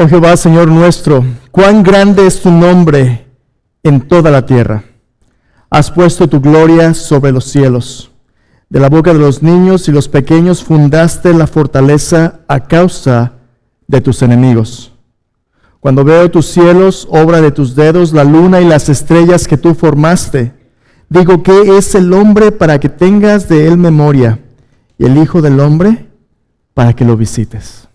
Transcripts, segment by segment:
Oh Jehová, Señor nuestro, cuán grande es tu nombre en toda la tierra. Has puesto tu gloria sobre los cielos. De la boca de los niños y los pequeños fundaste la fortaleza a causa de tus enemigos. Cuando veo tus cielos, obra de tus dedos, la luna y las estrellas que tú formaste, digo, ¿qué es el hombre para que tengas de él memoria? Y el Hijo del hombre para que lo visites.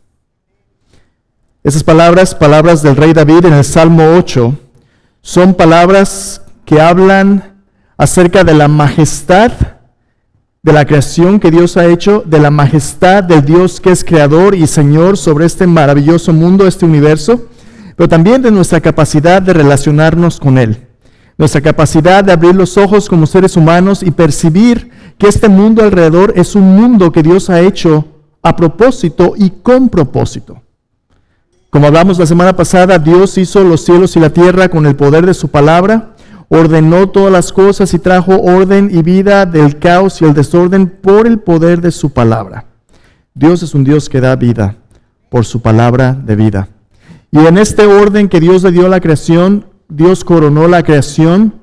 Esas palabras del rey David en el Salmo 8, son palabras que hablan acerca de la majestad de la creación que Dios ha hecho, de la majestad del Dios que es creador y Señor sobre este maravilloso mundo, este universo, pero también de nuestra capacidad de relacionarnos con Él, nuestra capacidad de abrir los ojos como seres humanos y percibir que este mundo alrededor es un mundo que Dios ha hecho a propósito y con propósito. Como hablamos la semana pasada, Dios hizo los cielos y la tierra con el poder de su palabra, ordenó todas las cosas y trajo orden y vida del caos y el desorden por el poder de su palabra. Dios es un Dios que da vida por su palabra de vida. Y en este orden que Dios le dio a la creación, Dios coronó la creación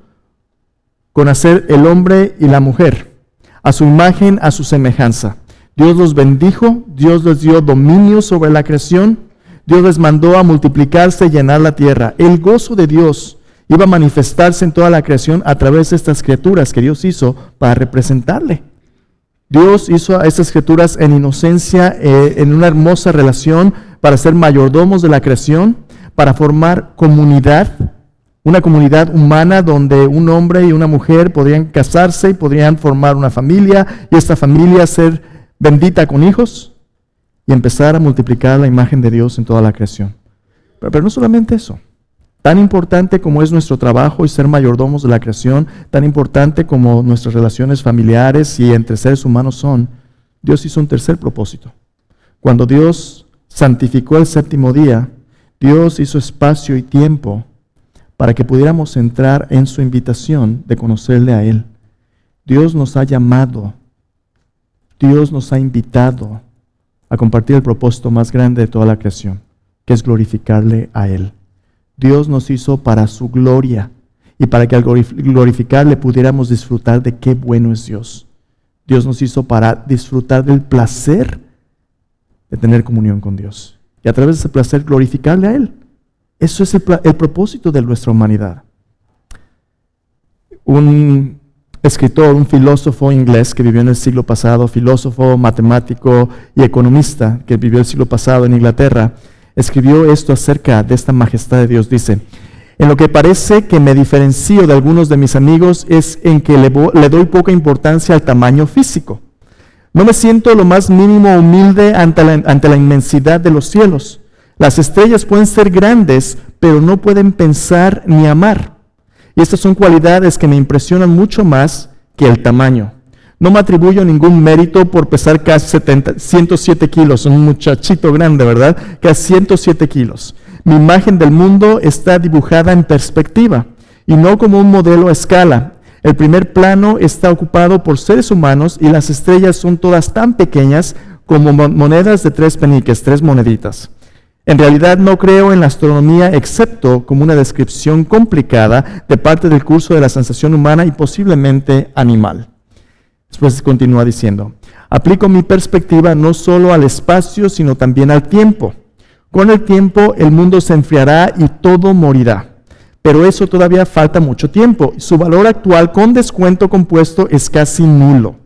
con hacer el hombre y la mujer, a su imagen, a su semejanza. Dios los bendijo, Dios les dio dominio sobre la creación, Dios les mandó a multiplicarse y llenar la tierra. El gozo de Dios iba a manifestarse en toda la creación a través de estas criaturas que Dios hizo para representarle. Dios hizo a estas criaturas en inocencia, en una hermosa relación, para ser mayordomos de la creación, para formar comunidad, una comunidad humana donde un hombre y una mujer podrían casarse y podrían formar una familia, y esta familia ser bendita con hijos, y empezar a multiplicar la imagen de Dios en toda la creación. Pero no solamente eso. Tan importante como es nuestro trabajo y ser mayordomos de la creación, tan importante como nuestras relaciones familiares y entre seres humanos son, Dios hizo un tercer propósito. Cuando Dios santificó el séptimo día, Dios hizo espacio y tiempo para que pudiéramos entrar en su invitación de conocerle a Él. Dios nos ha llamado, Dios nos ha invitado a compartir el propósito más grande de toda la creación, que es glorificarle a Él. Dios nos hizo para su gloria y para que al glorificarle pudiéramos disfrutar de qué bueno es Dios. Dios nos hizo para disfrutar del placer de tener comunión con Dios y a través de ese placer glorificarle a Él. Eso es el propósito de nuestra humanidad. Un escritor, un filósofo inglés que vivió en el siglo pasado, filósofo, matemático y economista que vivió el siglo pasado en Inglaterra, escribió esto acerca de esta majestad de Dios. Dice, en lo que parece que me diferencio de algunos de mis amigos es en que le doy poca importancia al tamaño físico. No me siento lo más mínimo humilde ante la inmensidad de los cielos. Las estrellas pueden ser grandes, pero no pueden pensar ni amar. Y estas son cualidades que me impresionan mucho más que el tamaño. No me atribuyo ningún mérito por pesar casi 107 kilos, un muchachito grande, ¿verdad? Casi 107 kilos. Mi imagen del mundo está dibujada en perspectiva y no como un modelo a escala. El primer plano está ocupado por seres humanos y las estrellas son todas tan pequeñas como monedas de 3 peniques, 3 moneditas. En realidad no creo en la astronomía excepto como una descripción complicada de parte del curso de la sensación humana y posiblemente animal. Después continúa diciendo, aplico mi perspectiva no solo al espacio sino también al tiempo. Con el tiempo el mundo se enfriará y todo morirá. Pero eso todavía falta mucho tiempo. Su valor actual con descuento compuesto es casi nulo.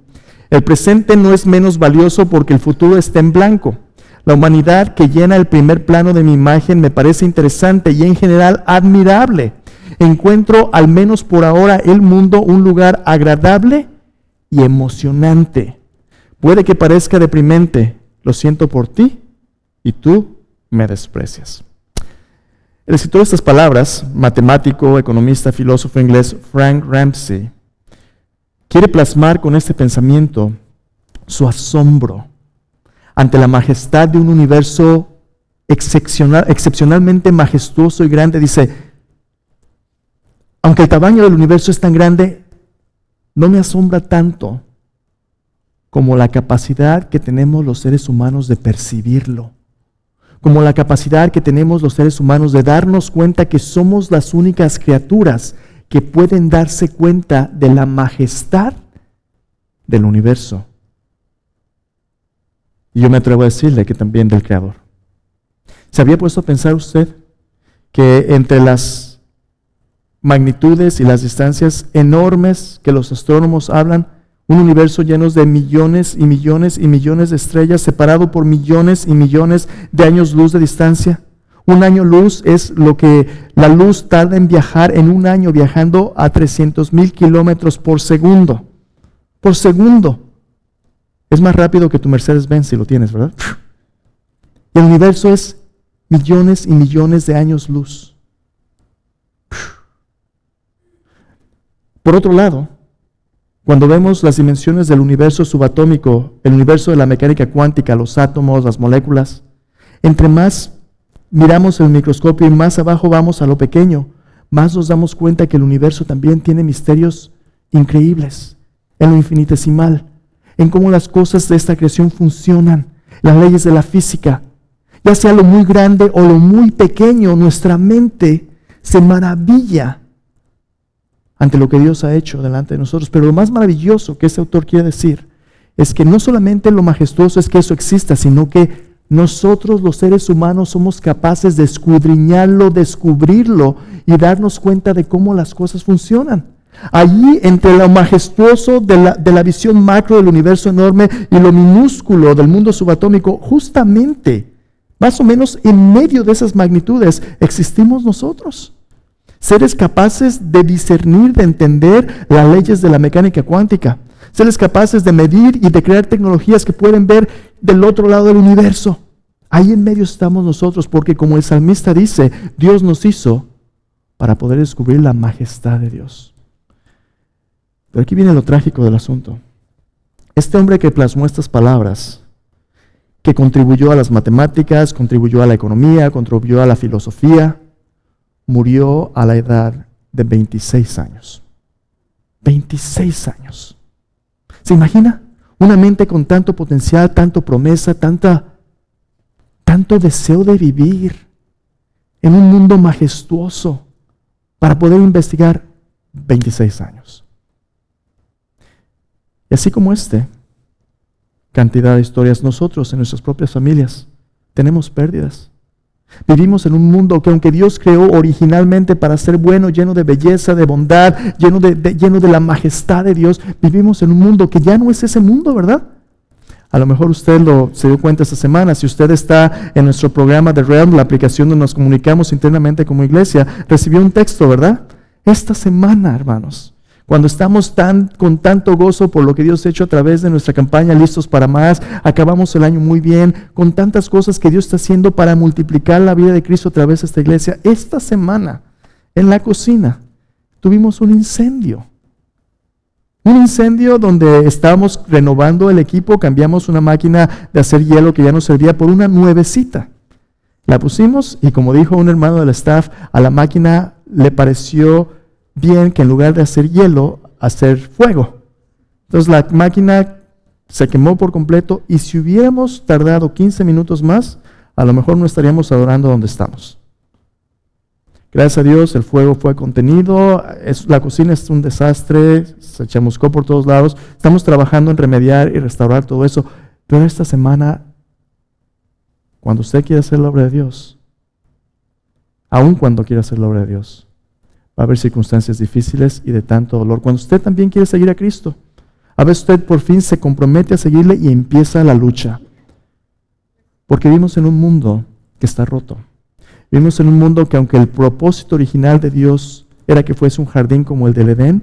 El presente no es menos valioso porque el futuro está en blanco. La humanidad que llena el primer plano de mi imagen me parece interesante y en general admirable. Encuentro, al menos por ahora, el mundo un lugar agradable y emocionante. Puede que parezca deprimente, lo siento por ti y tú me desprecias. El escritor de estas palabras, matemático, economista, filósofo inglés Frank Ramsey, quiere plasmar con este pensamiento su asombro ante la majestad de un universo excepcionalmente majestuoso y grande. Dice, aunque el tamaño del universo es tan grande, no me asombra tanto como la capacidad que tenemos los seres humanos de percibirlo. como la capacidad que tenemos los seres humanos de darnos cuenta que somos las únicas criaturas que pueden darse cuenta de la majestad del universo. Y yo me atrevo a decirle que también del Creador. ¿Se había puesto a pensar usted que entre las magnitudes y las distancias enormes que los astrónomos hablan, un universo lleno de millones y millones y millones de estrellas, separado por millones y millones de años luz de distancia? Un año luz es lo que la luz tarda en viajar en un año, viajando a 300,000 kilómetros por segundo. Por segundo. Es más rápido que tu Mercedes-Benz si lo tienes, ¿verdad? El universo es millones y millones de años luz. Por otro lado, cuando vemos las dimensiones del universo subatómico, el universo de la mecánica cuántica, los átomos, las moléculas, entre más miramos el microscopio y más abajo vamos a lo pequeño, más nos damos cuenta que el universo también tiene misterios increíbles, en lo infinitesimal, en cómo las cosas de esta creación funcionan, las leyes de la física. Ya sea lo muy grande o lo muy pequeño, nuestra mente se maravilla ante lo que Dios ha hecho delante de nosotros. Pero lo más maravilloso que este autor quiere decir es que no solamente lo majestuoso es que eso exista, sino que nosotros los seres humanos somos capaces de escudriñarlo, descubrirlo y darnos cuenta de cómo las cosas funcionan. Allí, entre lo majestuoso de la visión macro del universo enorme y lo minúsculo del mundo subatómico, justamente, más o menos en medio de esas magnitudes, existimos nosotros. Seres capaces de discernir, de entender las leyes de la mecánica cuántica. Seres capaces de medir y de crear tecnologías que pueden ver del otro lado del universo. Ahí en medio estamos nosotros, porque como el salmista dice, Dios nos hizo para poder descubrir la majestad de Dios. Pero aquí viene lo trágico del asunto. Este hombre que plasmó estas palabras, que contribuyó a las matemáticas, contribuyó a la economía, contribuyó a la filosofía, murió a la edad de 26 años. 26 años. ¿Se imagina? Una mente con tanto potencial, tanto promesa, tanto deseo de vivir en un mundo majestuoso para poder investigar. 26 años. Y así como cantidad de historias, nosotros en nuestras propias familias tenemos pérdidas. Vivimos en un mundo que, aunque Dios creó originalmente para ser bueno, lleno de belleza, de bondad, lleno de la majestad de Dios, vivimos en un mundo que ya no es ese mundo, ¿verdad? A lo mejor usted se dio cuenta esta semana. Si usted está en nuestro programa de Realm, la aplicación donde nos comunicamos internamente como iglesia, recibió un texto, ¿verdad? Esta semana, hermanos, cuando estamos con tanto gozo por lo que Dios ha hecho a través de nuestra campaña Listos para Más, acabamos el año muy bien, con tantas cosas que Dios está haciendo para multiplicar la vida de Cristo a través de esta iglesia. Esta semana, en la cocina, tuvimos un incendio. Un incendio donde estábamos renovando el equipo, cambiamos una máquina de hacer hielo que ya no servía por una nuevecita. La pusimos y, como dijo un hermano del staff, a la máquina le pareció bien que en lugar de hacer hielo, hacer fuego. Entonces la máquina se quemó por completo, y si hubiéramos tardado 15 minutos más, a lo mejor no estaríamos adorando donde estamos. Gracias a Dios el fuego fue contenido. La cocina es un desastre, se chamuscó por todos lados. Estamos trabajando en remediar y restaurar todo eso. Pero esta semana, cuando usted quiera hacer la obra de Dios, aun cuando quiera hacer la obra de Dios, va a haber circunstancias difíciles y de tanto dolor. Cuando usted también quiere seguir a Cristo, a veces usted por fin se compromete a seguirle y empieza la lucha. Porque vivimos en un mundo que está roto. Vivimos en un mundo que, aunque el propósito original de Dios era que fuese un jardín como el del Edén,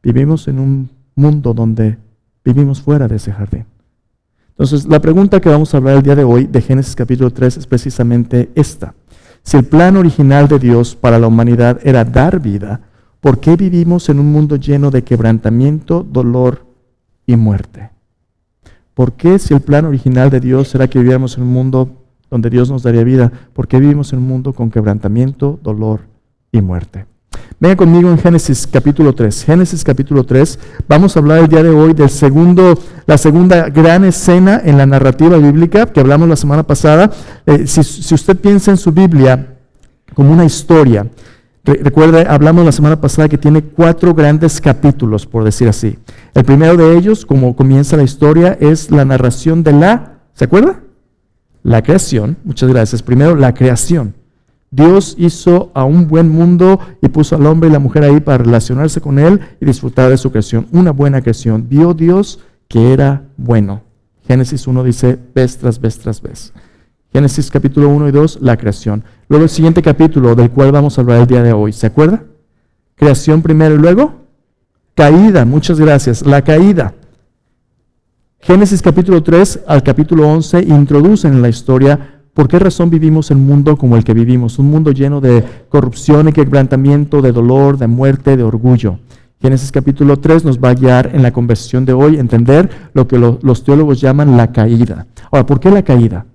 vivimos en un mundo donde vivimos fuera de ese jardín. Entonces, la pregunta que vamos a hablar el día de hoy de Génesis capítulo 3 es precisamente esta. Si el plan original de Dios para la humanidad era dar vida, ¿por qué vivimos en un mundo lleno de quebrantamiento, dolor y muerte? ¿Por qué, si el plan original de Dios era que viviéramos en un mundo donde Dios nos daría vida, por qué vivimos en un mundo con quebrantamiento, dolor y muerte? Venga conmigo en Génesis capítulo 3. Génesis capítulo 3. Vamos a hablar el día de hoy del la segunda gran escena en la narrativa bíblica que hablamos la semana pasada. Si usted piensa en su Biblia como una historia, recuerda, hablamos la semana pasada que tiene 4 grandes capítulos, por decir así. El primero de ellos, como comienza la historia, es la narración de ¿se acuerda? La creación. Muchas gracias. Primero, la creación. Dios hizo a un buen mundo y puso al hombre y la mujer ahí para relacionarse con él y disfrutar de su creación. Una buena creación. Vio Dios que era bueno. Génesis 1 dice, vez tras vez tras vez. Génesis capítulo 1 y 2, la creación. Luego el siguiente capítulo del cual vamos a hablar el día de hoy. ¿Se acuerda? Creación primero y luego caída. Muchas gracias. La caída. Génesis capítulo 3 al capítulo 11 introducen en la historia por qué razón vivimos en un mundo como el que vivimos. Un mundo lleno de corrupción y quebrantamiento, de dolor, de muerte, de orgullo. Génesis capítulo 3 nos va a guiar en la conversación de hoy, entender lo que los teólogos llaman la caída. Ahora, ¿por qué la caída?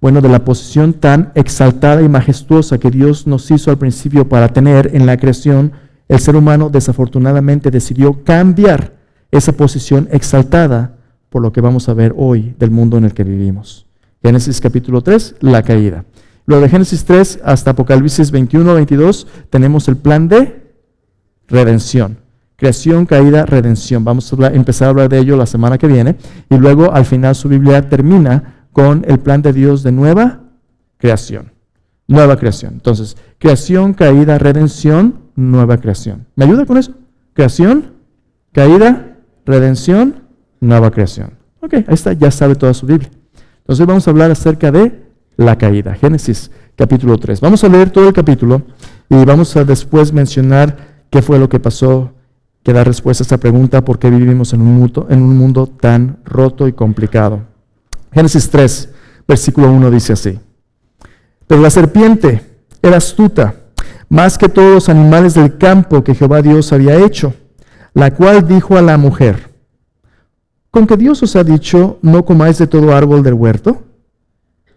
Bueno, de la posición tan exaltada y majestuosa que Dios nos hizo al principio para tener en la creación, el ser humano desafortunadamente decidió cambiar esa posición exaltada por lo que vamos a ver hoy del mundo en el que vivimos. Génesis capítulo 3, la caída. Luego de Génesis 3 hasta Apocalipsis 21-22 tenemos el plan de redención. Creación, caída, redención. Vamos a empezar a hablar de ello la semana que viene. Y luego al final su Biblia termina con el plan de Dios de nueva creación. Nueva creación. Entonces, creación, caída, redención, nueva creación. ¿Me ayuda con eso? Creación, caída, redención, nueva creación. Ok, ahí está, ya sabe toda su Biblia. Entonces vamos a hablar acerca de la caída. Génesis capítulo 3. Vamos a leer todo el capítulo y vamos a después mencionar qué fue lo que pasó, que da respuesta a esta pregunta, por qué vivimos en un mundo tan roto y complicado. Génesis 3, versículo 1 dice así. Pero la serpiente era astuta, más que todos los animales del campo que Jehová Dios había hecho, la cual dijo a la mujer, ¿con que Dios os ha dicho, no comáis de todo árbol del huerto?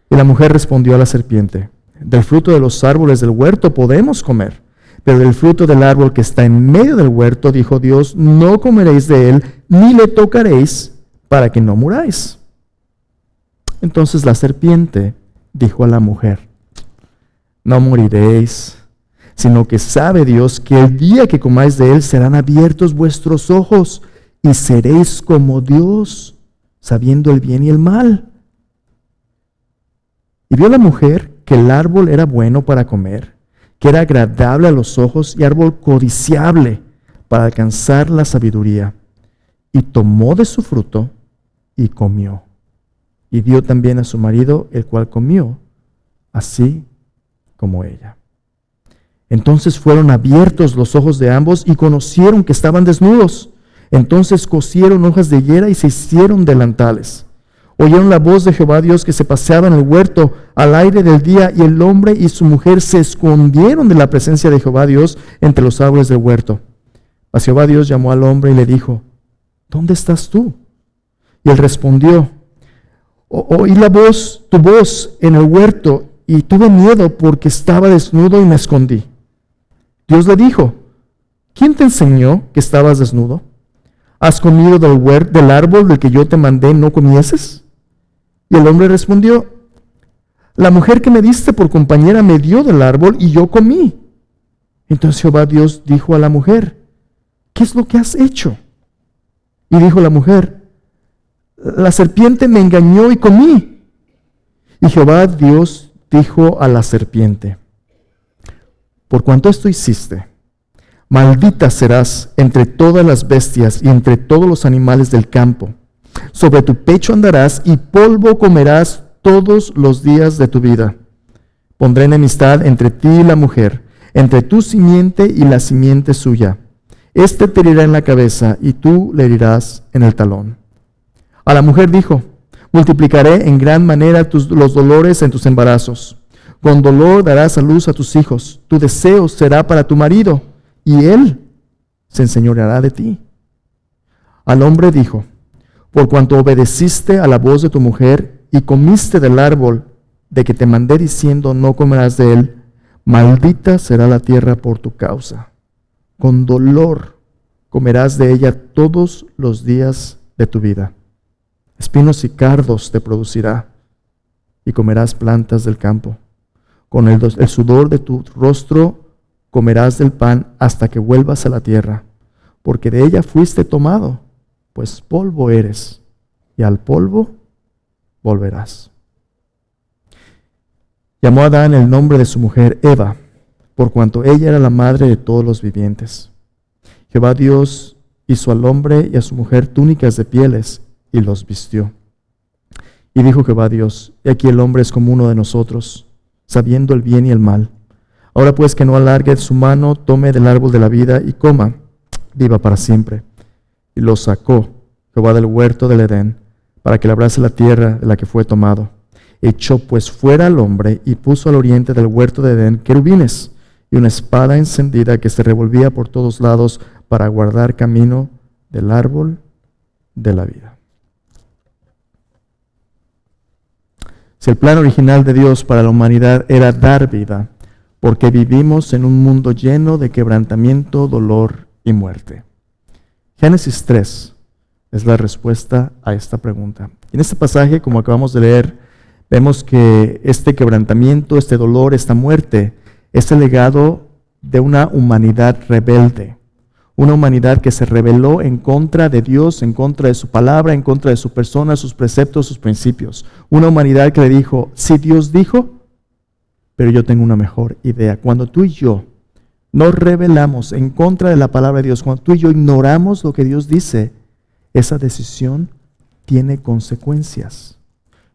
Y la mujer respondió a la serpiente, del fruto de los árboles del huerto podemos comer, pero del fruto del árbol que está en medio del huerto, dijo Dios, no comeréis de él, ni le tocaréis, para que no muráis. Entonces la serpiente dijo a la mujer, no moriréis, sino que sabe Dios que el día que comáis de él serán abiertos vuestros ojos, y seréis como Dios, sabiendo el bien y el mal. Y vio la mujer que el árbol era bueno para comer, que era agradable a los ojos y árbol codiciable para alcanzar la sabiduría. Y tomó de su fruto y comió. Y dio también a su marido, el cual comió, así como ella. Entonces fueron abiertos los ojos de ambos y conocieron que estaban desnudos. Entonces cosieron hojas de higuera y se hicieron delantales. Oyeron la voz de Jehová Dios que se paseaba en el huerto al aire del día, y el hombre y su mujer se escondieron de la presencia de Jehová Dios entre los árboles del huerto. Mas Jehová Dios llamó al hombre y le dijo, ¿dónde estás tú? Y él respondió, oí tu voz en el huerto, y tuve miedo porque estaba desnudo y me escondí. Dios le dijo, ¿quién te enseñó que estabas desnudo? ¿Has comido del árbol del que yo te mandé no comieses? Y el hombre respondió, la mujer que me diste por compañera me dio del árbol y yo comí. Entonces Jehová Dios dijo a la mujer, ¿qué es lo que has hecho? Y dijo la mujer, la serpiente me engañó y comí. Y Jehová Dios dijo a la serpiente, por cuanto esto hiciste, maldita serás entre todas las bestias y entre todos los animales del campo. Sobre tu pecho andarás y polvo comerás todos los días de tu vida. Pondré enemistad entre ti y la mujer, entre tu simiente y la simiente suya. Este te herirá en la cabeza y tú le herirás en el talón. A la mujer dijo, multiplicaré en gran manera los dolores en tus embarazos. Con dolor darás a luz a tus hijos. Tu deseo será para tu marido, y él se enseñoreará de ti. Al hombre dijo, por cuanto obedeciste a la voz de tu mujer y comiste del árbol de que te mandé diciendo no comerás de él, maldita será la tierra por tu causa. con dolor comerás de ella todos los días de tu vida. Espinos y cardos te producirá, y comerás plantas del campo. Con el sudor de tu rostro comerás del pan hasta que vuelvas a la tierra, porque de ella fuiste tomado, pues polvo eres, y al polvo volverás. Llamó a Adán el nombre de su mujer Eva, por cuanto ella era la madre de todos los vivientes. Jehová Dios hizo al hombre y a su mujer túnicas de pieles, y los vistió. Y dijo Jehová Dios: he aquí el hombre es como uno de nosotros, sabiendo el bien y el mal. Ahora pues que no alargue su mano, tome del árbol de la vida y coma, viva para siempre. Y lo sacó Jehová del huerto del Edén, para que labrase la tierra de la que fue tomado. Echó pues fuera al hombre y puso al oriente del huerto de Edén querubines y una espada encendida que se revolvía por todos lados para guardar camino del árbol de la vida. Si el plan original de Dios para la humanidad era dar vida, porque vivimos en un mundo lleno de quebrantamiento, dolor y muerte. Génesis 3 es la respuesta a esta pregunta. En este pasaje, como acabamos de leer, vemos que este quebrantamiento, este dolor, esta muerte, es el legado de una humanidad rebelde. Una humanidad que se rebeló en contra de Dios, en contra de su palabra, en contra de su persona, sus preceptos, sus principios. Una humanidad que le dijo: si Dios dijo, pero yo tengo una mejor idea. Cuando tú y yo nos rebelamos en contra de la palabra de Dios, cuando tú y yo ignoramos lo que Dios dice, esa decisión tiene consecuencias.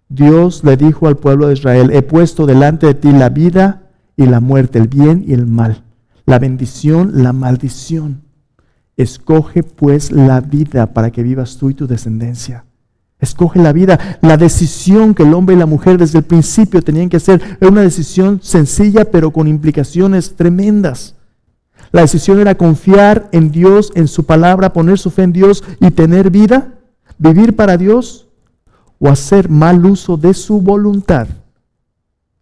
Dios le dijo al pueblo de Israel: he puesto delante de ti la vida y la muerte, el bien y el mal, la bendición, la maldición. Escoge pues la vida para que vivas tú y tu descendencia. Escoge la vida. La decisión que el hombre y la mujer desde el principio tenían que hacer era una decisión sencilla, pero con implicaciones tremendas. La decisión era confiar en Dios, en su palabra, poner su fe en Dios y tener vida, vivir para Dios, o hacer mal uso de su voluntad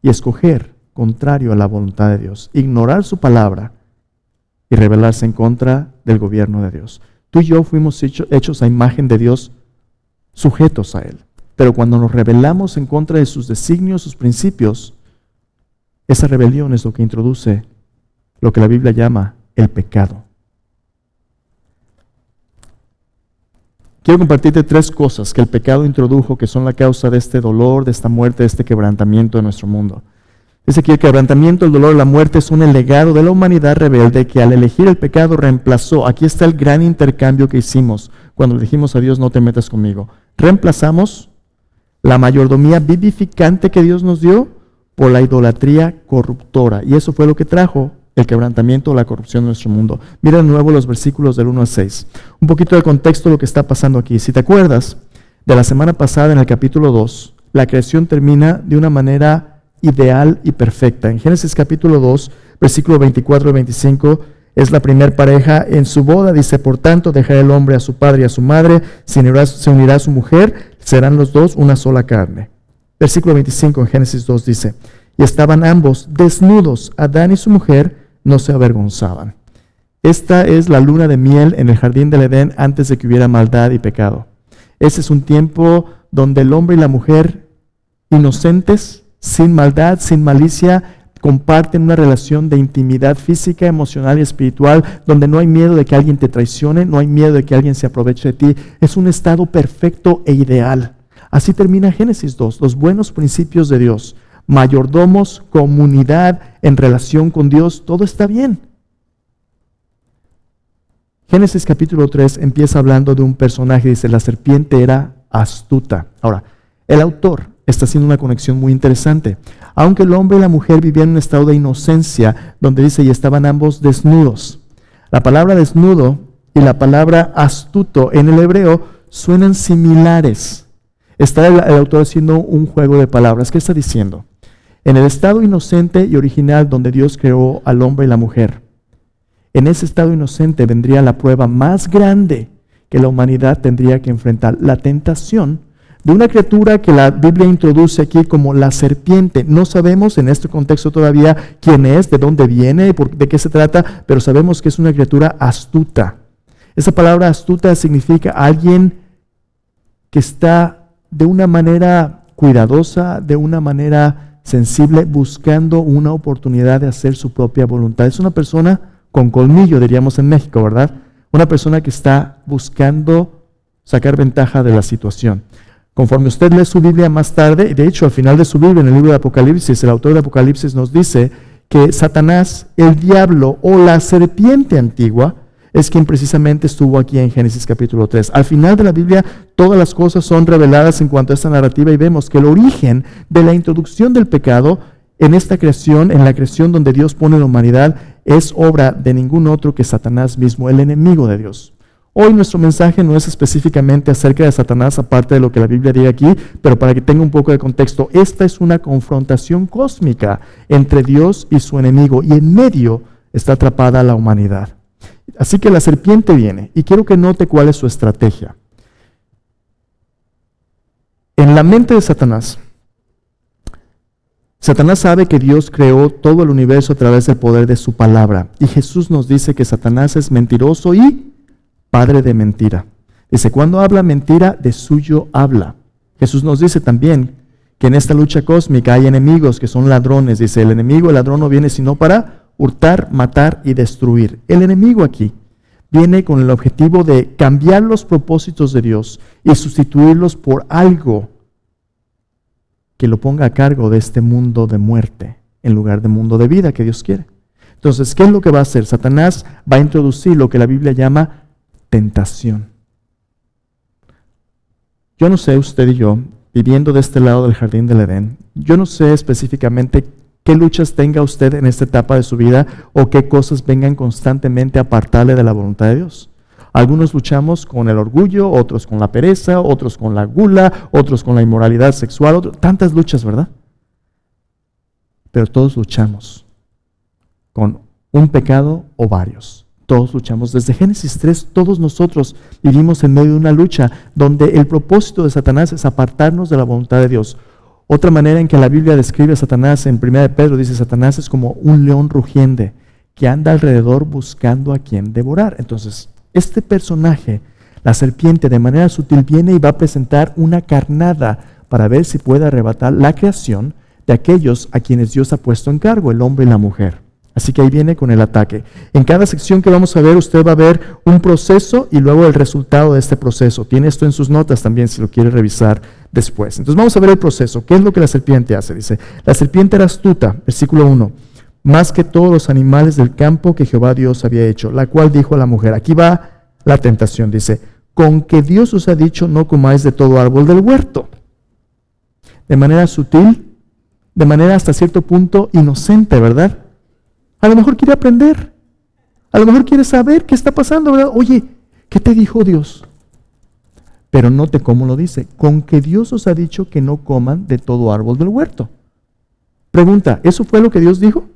y escoger contrario a la voluntad de Dios, ignorar su palabra y rebelarse en contra del gobierno de Dios. Tú y yo fuimos hechos a imagen de Dios, sujetos a Él. Pero cuando nos rebelamos en contra de sus designios, sus principios, esa rebelión es lo que introduce lo que la Biblia llama el pecado. Quiero compartirte 3 cosas que el pecado introdujo, que son la causa de este dolor, de esta muerte, de este quebrantamiento de nuestro mundo. Dice que el quebrantamiento, el dolor, la muerte son el legado de la humanidad rebelde que al elegir el pecado reemplazó. Aquí está el gran intercambio que hicimos cuando le dijimos a Dios: no te metas conmigo. Reemplazamos la mayordomía vivificante que Dios nos dio por la idolatría corruptora. Y eso fue lo que trajo el quebrantamiento o la corrupción de nuestro mundo. Mira de nuevo los versículos del 1 al 6. Un poquito de contexto de lo que está pasando aquí. Si te acuerdas de la semana pasada en el capítulo 2, la creación termina de una manera ideal y perfecta. En Génesis capítulo 2, versículo 24 y 25, es la primer pareja en su boda. Dice: por tanto, dejará el hombre a su padre y a su madre, se unirá a su mujer, serán los dos una sola carne. Versículo 25 en Génesis 2 dice: y estaban ambos desnudos, Adán y su mujer no se avergonzaban. Esta es la luna de miel en el jardín del Edén antes de que hubiera maldad y pecado. Ese es un tiempo donde el hombre y la mujer, inocentes, sin maldad, sin malicia, comparten una relación de intimidad física, emocional y espiritual, donde no hay miedo de que alguien te traicione, no hay miedo de que alguien se aproveche de ti. Es un estado perfecto e ideal. Así termina Génesis 2, los buenos principios de Dios. Mayordomos, comunidad en relación con Dios, todo está bien. Génesis capítulo 3 empieza hablando de un personaje, dice: la serpiente era astuta. Ahora, el autor está haciendo una conexión muy interesante. Aunque el hombre y la mujer vivían en un estado de inocencia, donde dice: y estaban ambos desnudos. La palabra desnudo y la palabra astuto en el hebreo suenan similares. Está el autor haciendo un juego de palabras. ¿Qué está diciendo? En el estado inocente y original donde Dios creó al hombre y la mujer, en ese estado inocente vendría la prueba más grande que la humanidad tendría que enfrentar, la tentación de una criatura que la Biblia introduce aquí como la serpiente. No sabemos en este contexto todavía quién es, de dónde viene, de qué se trata, pero sabemos que es una criatura astuta. Esa palabra astuta significa alguien que está de una manera cuidadosa, de una manera sensible, buscando una oportunidad de hacer su propia voluntad. Es una persona con colmillo, diríamos en México, ¿verdad? Una persona que está buscando sacar ventaja de la situación. Conforme usted lee su Biblia más tarde, y de hecho al final de su Biblia, en el libro de Apocalipsis, el autor de Apocalipsis nos dice que Satanás, el diablo o la serpiente antigua, es quien precisamente estuvo aquí en Génesis capítulo 3. Al final de la Biblia, todas las cosas son reveladas en cuanto a esta narrativa y vemos que el origen de la introducción del pecado en esta creación, en la creación donde Dios pone la humanidad, es obra de ningún otro que Satanás mismo, el enemigo de Dios. Hoy nuestro mensaje no es específicamente acerca de Satanás, aparte de lo que la Biblia diga aquí, pero para que tenga un poco de contexto, esta es una confrontación cósmica entre Dios y su enemigo, y en medio está atrapada la humanidad. Así que la serpiente viene, y quiero que note cuál es su estrategia. En la mente de Satanás, Satanás sabe que Dios creó todo el universo a través del poder de su palabra, y Jesús nos dice que Satanás es mentiroso y padre de mentira. Dice, cuando habla mentira, de suyo habla. Jesús nos dice también que en esta lucha cósmica hay enemigos que son ladrones. Dice, el enemigo, el ladrón no viene sino para hurtar, matar y destruir. El enemigo aquí viene con el objetivo de cambiar los propósitos de Dios y sustituirlos por algo que lo ponga a cargo de este mundo de muerte en lugar de mundo de vida que Dios quiere. Entonces, ¿qué es lo que va a hacer? Satanás va a introducir lo que la Biblia llama tentación. Yo no sé, usted y yo, viviendo de este lado del jardín del Edén, yo no sé específicamente qué luchas tenga usted en esta etapa de su vida o qué cosas vengan constantemente a apartarle de la voluntad de Dios. Algunos luchamos con el orgullo, otros con la pereza, otros con la gula, otros con la inmoralidad sexual, tantas luchas, ¿verdad? Pero todos luchamos con un pecado o varios. Todos luchamos. Desde Génesis 3, todos nosotros vivimos en medio de una lucha donde el propósito de Satanás es apartarnos de la voluntad de Dios. Otra manera en que la Biblia describe a Satanás, en 1 de Pedro, dice, Satanás es como un león rugiente que anda alrededor buscando a quien devorar. Entonces, este personaje, la serpiente, de manera sutil viene y va a presentar una carnada para ver si puede arrebatar la creación de aquellos a quienes Dios ha puesto en cargo, el hombre y la mujer. Así que ahí viene con el ataque. En cada sección que vamos a ver, usted va a ver un proceso y luego el resultado de este proceso. Tiene esto en sus notas también si lo quiere revisar después. Entonces vamos a ver el proceso. ¿Qué es lo que la serpiente hace? Dice, la serpiente era astuta, versículo 1, más que todos los animales del campo que Jehová Dios había hecho, la cual dijo a la mujer, aquí va la tentación, dice, con que Dios os ha dicho no comáis de todo árbol del huerto. De manera sutil, de manera hasta cierto punto inocente, ¿verdad? A lo mejor quiere aprender, a lo mejor quiere saber qué está pasando, ¿verdad? Oye, ¿qué te dijo Dios? Pero note cómo lo dice, con que Dios os ha dicho que no coman de todo árbol del huerto. Pregunta, ¿eso fue lo que Dios dijo?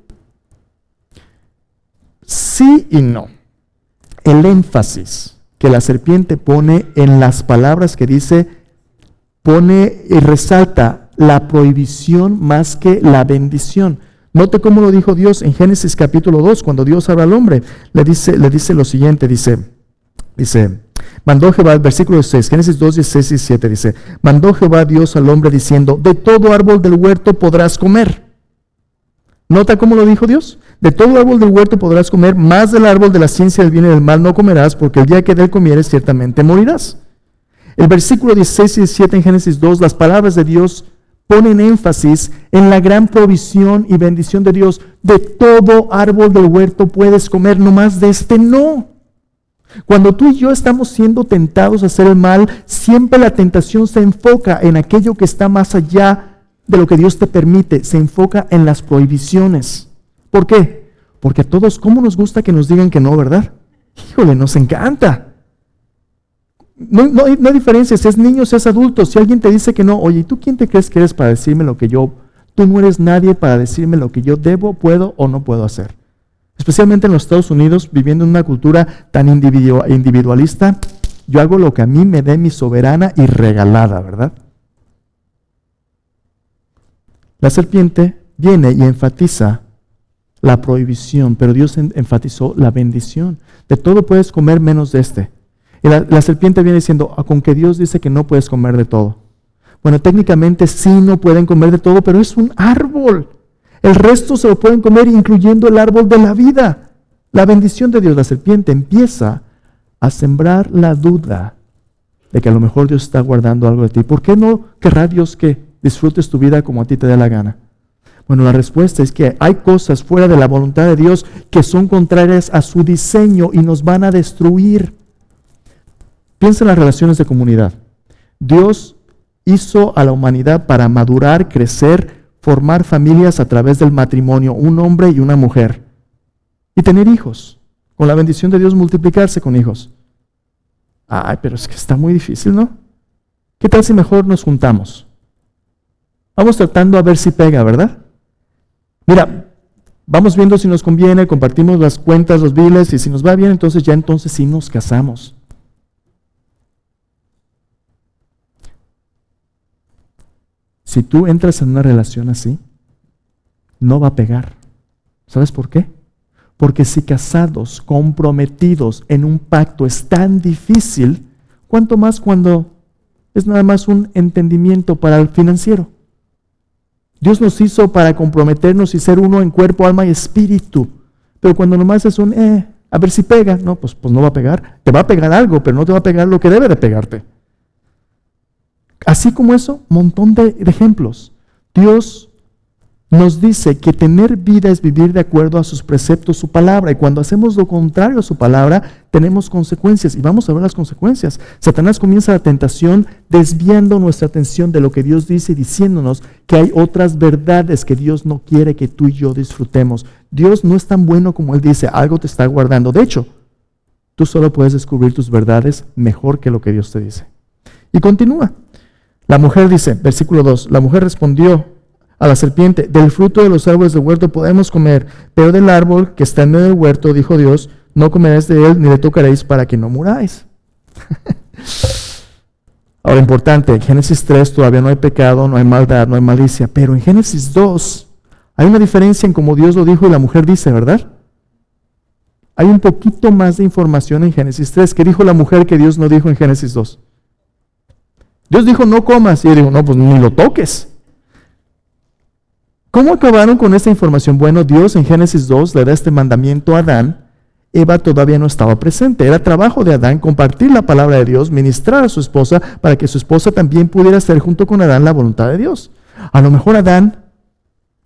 Sí y no. El énfasis que la serpiente pone en las palabras que dice, pone y resalta la prohibición más que la bendición. Note cómo lo dijo Dios en Génesis capítulo 2, cuando Dios habla al hombre, le dice lo siguiente, dice, mandó Jehová, versículo 6, Génesis 2, 16 y 7, dice, mandó Jehová Dios al hombre diciendo, de todo árbol del huerto podrás comer. Nota cómo lo dijo Dios, de todo árbol del huerto podrás comer, más del árbol de la ciencia del bien y del mal no comerás, porque el día que de él comieres ciertamente morirás. El versículo 16 y 17 en Génesis 2, las palabras de Dios ponen énfasis en la gran provisión y bendición de Dios. De todo árbol del huerto puedes comer, nomás de este no. Cuando tú y yo estamos siendo tentados a hacer el mal, siempre la tentación se enfoca en aquello que está más allá de lo que Dios te permite, se enfoca en las prohibiciones. ¿Por qué? Porque a todos, ¿cómo nos gusta que nos digan que no, verdad? Híjole, nos encanta. No hay diferencia, si es niño, si es adulto, si alguien te dice que no, oye, ¿tú quién te crees que eres para decirme lo que tú no eres nadie para decirme lo que yo debo, puedo o no puedo hacer? Especialmente en los Estados Unidos, viviendo en una cultura tan individualista, yo hago lo que a mí me dé mi soberana y regalada, ¿verdad? La serpiente viene y enfatiza la prohibición, pero Dios enfatizó la bendición. De todo puedes comer menos de este. Y la serpiente viene diciendo, con que Dios dice que no puedes comer de todo. Bueno, técnicamente sí no pueden comer de todo, pero es un árbol. El resto se lo pueden comer, incluyendo el árbol de la vida. La bendición de Dios, la serpiente empieza a sembrar la duda de que a lo mejor Dios está guardando algo de ti. ¿Por qué no querrá Dios que disfrutes tu vida como a ti te dé la gana? Bueno, la respuesta es que hay cosas fuera de la voluntad de Dios que son contrarias a su diseño y nos van a destruir. Piensa en las relaciones de comunidad. Dios hizo a la humanidad para madurar, crecer, formar familias a través del matrimonio, un hombre y una mujer, y tener hijos. Con la bendición de Dios, multiplicarse con hijos. Ay, pero es que está muy difícil, ¿no? ¿Qué tal si mejor nos juntamos? Vamos tratando a ver si pega, ¿verdad? Mira, vamos viendo si nos conviene, compartimos las cuentas, los biles, y si nos va bien, entonces sí nos casamos. Si tú entras en una relación así, no va a pegar. ¿Sabes por qué? Porque si casados, comprometidos en un pacto es tan difícil, ¿cuánto más cuando es nada más un entendimiento para el financiero? Dios nos hizo para comprometernos y ser uno en cuerpo, alma y espíritu. Pero cuando nomás es un, a ver si pega, no, pues no va a pegar. Te va a pegar algo, pero no te va a pegar lo que debe de pegarte. Así como eso, montón de ejemplos. Dios nos dice que tener vida es vivir de acuerdo a sus preceptos, su palabra. Y cuando hacemos lo contrario a su palabra, tenemos consecuencias. Y vamos a ver las consecuencias. Satanás comienza la tentación desviando nuestra atención de lo que Dios dice y diciéndonos que hay otras verdades que Dios no quiere que tú y yo disfrutemos. Dios no es tan bueno como Él dice, algo te está guardando. De hecho, tú solo puedes descubrir tus verdades mejor que lo que Dios te dice. Y continúa. La mujer dice, versículo 2, la mujer respondió a la serpiente, del fruto de los árboles del huerto podemos comer, pero del árbol que está en medio del huerto, dijo Dios, no comeréis de él ni le tocaréis para que no muráis. Ahora, importante, en Génesis 3 todavía no hay pecado, no hay maldad, no hay malicia, pero en Génesis 2 hay una diferencia en cómo Dios lo dijo y la mujer dice, ¿verdad? Hay un poquito más de información en Génesis 3. ¿Qué dijo la mujer que Dios no dijo en Génesis 2? Dios dijo, no comas. Y ella dijo, no, pues ni lo toques. ¿Cómo acabaron con esta información? Bueno, Dios en Génesis 2 le da este mandamiento a Adán. Eva todavía no estaba presente. Era trabajo de Adán compartir la palabra de Dios, ministrar a su esposa para que su esposa también pudiera hacer junto con Adán la voluntad de Dios. A lo mejor Adán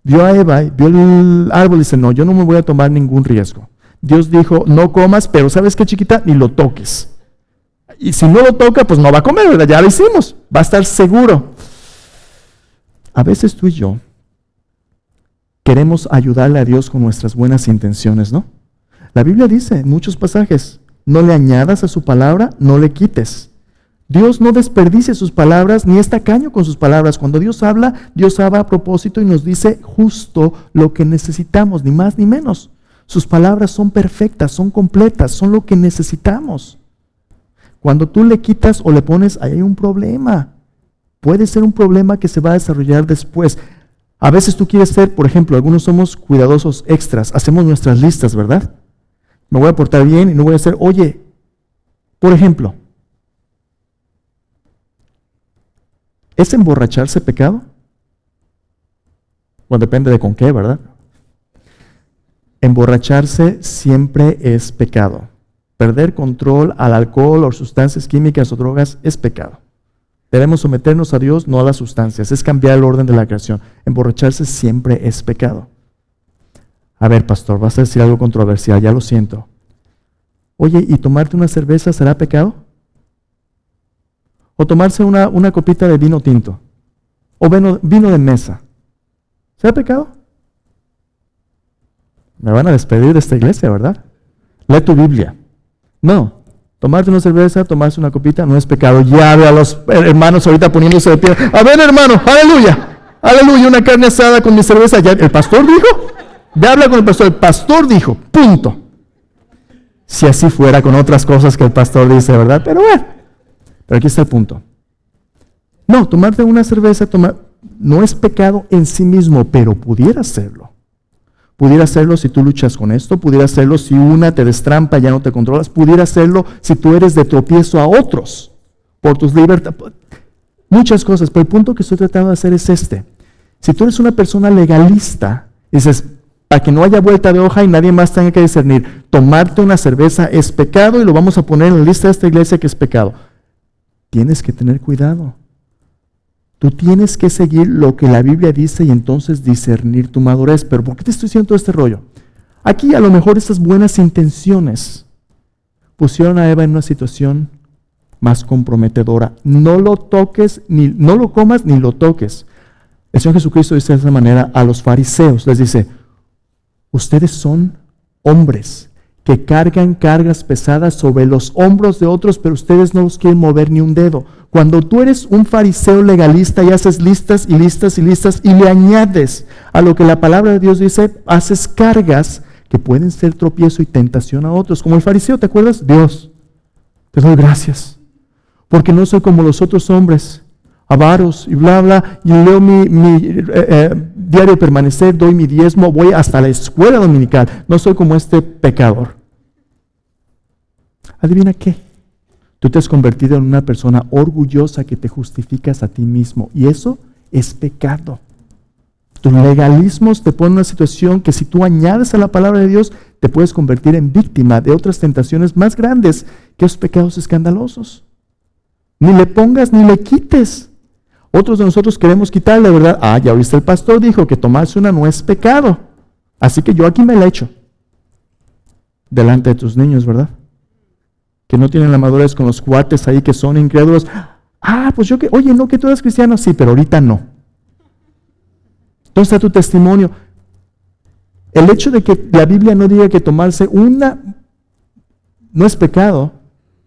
vio a Eva, vio el árbol y dice, no, yo no me voy a tomar ningún riesgo. Dios dijo, no comas, pero ¿sabes qué, chiquita? Ni lo toques. Y si no lo toca, pues no va a comer, ¿verdad? Ya lo hicimos. Va a estar seguro. A veces tú y yo queremos ayudarle a Dios con nuestras buenas intenciones, ¿no? La Biblia dice en muchos pasajes, no le añadas a su palabra, no le quites. Dios no desperdicie sus palabras, ni es tacaño con sus palabras. Cuando Dios habla a propósito y nos dice justo lo que necesitamos, ni más ni menos. Sus palabras son perfectas, son completas, son lo que necesitamos. Cuando tú le quitas o le pones, ahí hay un problema. Puede ser un problema que se va a desarrollar después. A veces tú quieres ser, por ejemplo, algunos somos cuidadosos extras, hacemos nuestras listas, ¿verdad? Me voy a portar bien y no voy a hacer, oye, por ejemplo, ¿es emborracharse pecado? Bueno, depende de con qué, ¿verdad? Emborracharse siempre es pecado. Perder control al alcohol o sustancias químicas o drogas es pecado. Debemos someternos a Dios, no a las sustancias. Es cambiar el orden de la creación. Emborracharse siempre es pecado. A ver, pastor, vas a decir algo controversial, ya lo siento. Oye, ¿y tomarte una cerveza será pecado? ¿O tomarse una copita de vino tinto? ¿O vino de mesa? ¿Será pecado? Me van a despedir de esta iglesia, ¿verdad? Lee tu Biblia. No, tomarte una cerveza, tomarse una copita no es pecado. Ya veo a los hermanos ahorita poniéndose de pie. A ver, hermano, aleluya, aleluya, una carne asada con mi cerveza. ¿Ya el pastor dijo? Ve, habla con el pastor dijo, punto. Si así fuera con otras cosas que el pastor dice, ¿verdad? Pero bueno, pero aquí está el punto. No, tomarte una cerveza, no es pecado en sí mismo, pero pudiera serlo. Pudiera serlo si tú luchas con esto, pudiera serlo si una te destrampa, ya no te controlas, pudiera serlo si tú eres de tropiezo a otros por tus libertades. Muchas cosas, pero el punto que estoy tratando de hacer es este. Si tú eres una persona legalista, dices, para que no haya vuelta de hoja y nadie más tenga que discernir, tomarte una cerveza es pecado y lo vamos a poner en la lista de esta iglesia que es pecado. Tienes que tener cuidado. Tú tienes que seguir lo que la Biblia dice y entonces discernir tu madurez. Pero ¿por qué te estoy diciendo todo este rollo? Aquí a lo mejor estas buenas intenciones pusieron a Eva en una situación más comprometedora. No lo toques, no lo comas ni lo toques. El Señor Jesucristo dice de esa manera a los fariseos, les dice, ustedes son hombres que cargan cargas pesadas sobre los hombros de otros, pero ustedes no los quieren mover ni un dedo. Cuando tú eres un fariseo legalista y haces listas y listas y listas y le añades a lo que la palabra de Dios dice, haces cargas que pueden ser tropiezo y tentación a otros. Como el fariseo, ¿te acuerdas? Dios, te doy gracias, porque no soy como los otros hombres, avaros y bla, bla, y leo mi diario permanecer, doy mi diezmo, voy hasta la escuela dominical, no soy como este pecador. ¿Adivina qué? Tú te has convertido en una persona orgullosa que te justificas a ti mismo, y eso es pecado. Tus legalismos te ponen en una situación que si tú añades a la palabra de Dios, te puedes convertir en víctima de otras tentaciones más grandes que esos pecados escandalosos. Ni le pongas ni le quites. Otros de nosotros queremos quitarle, ¿verdad? Ya oíste, el pastor dijo que tomarse una no es pecado, así que yo aquí me la echo. Delante de tus niños, ¿verdad? Que no tienen la madurez, con los cuates ahí que son incrédulos. Pues yo que, oye, no, que tú eres cristiano, sí, pero ahorita no. ¿Dónde está tu testimonio? El hecho de que la Biblia no diga que tomarse una no es pecado,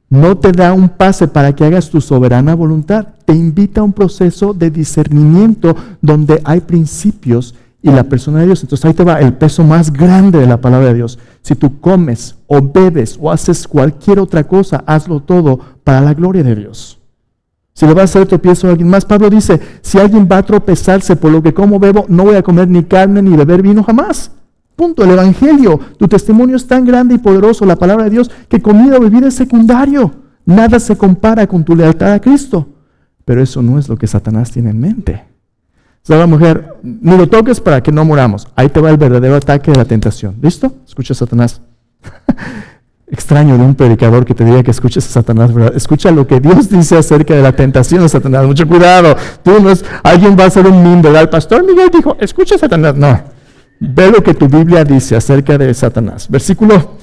no te da un pase para que hagas tu soberana voluntad. Te invita a un proceso de discernimiento donde hay principios y la persona de Dios. Entonces ahí te va el peso más grande de la palabra de Dios. Si tú comes o bebes o haces cualquier otra cosa, hazlo todo para la gloria de Dios. Si le vas a hacer tropiezo a alguien más, Pablo dice, si alguien va a tropezarse por lo que como bebo, no voy a comer ni carne ni beber vino jamás. Punto. El Evangelio, tu testimonio es tan grande y poderoso, la palabra de Dios, que comida o bebida es secundario. Nada se compara con tu lealtad a Cristo. Pero eso no es lo que Satanás tiene en mente. ¿Sabe la mujer? Ni lo toques para que no moramos. Ahí te va el verdadero ataque de la tentación. ¿Listo? Escucha a Satanás. Extraño de un predicador que te diga que escuches a Satanás, ¿verdad? Escucha lo que Dios dice acerca de la tentación de Satanás. Mucho cuidado. Tú no es, alguien va a hacer un meme, ¿verdad? El pastor Miguel dijo, escucha a Satanás. No. Ve lo que tu Biblia dice acerca de Satanás. Versículo